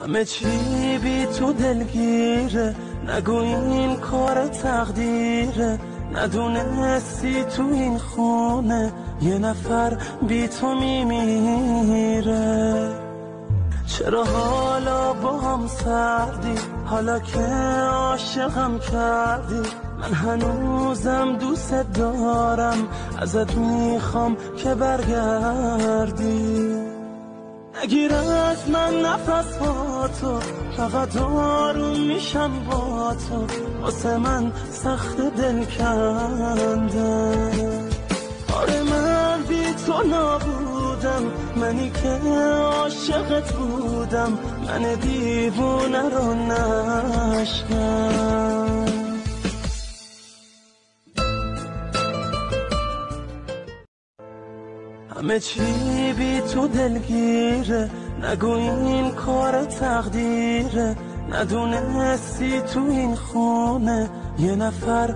همه چی بی تو دلگیره، نگو این کار تقدیره. ندونستی تو این خونه یه نفر بی تو میمیره. چرا حالا با هم سردی، حالا که عاشقم کردی؟ من هنوزم دوست دارم، ازت میخوام که برگردی. نگیر از من نفس با تو، فقط آروم میشم با تو. واسه من سخت دل کندن. آره من بی تو نبودم، منی که عاشقت بودم. من دیوونه رو نشکن. همه چی بی تو دلگیره، نگو این کار تقدیره. ندونستی تو این خونه یه نفر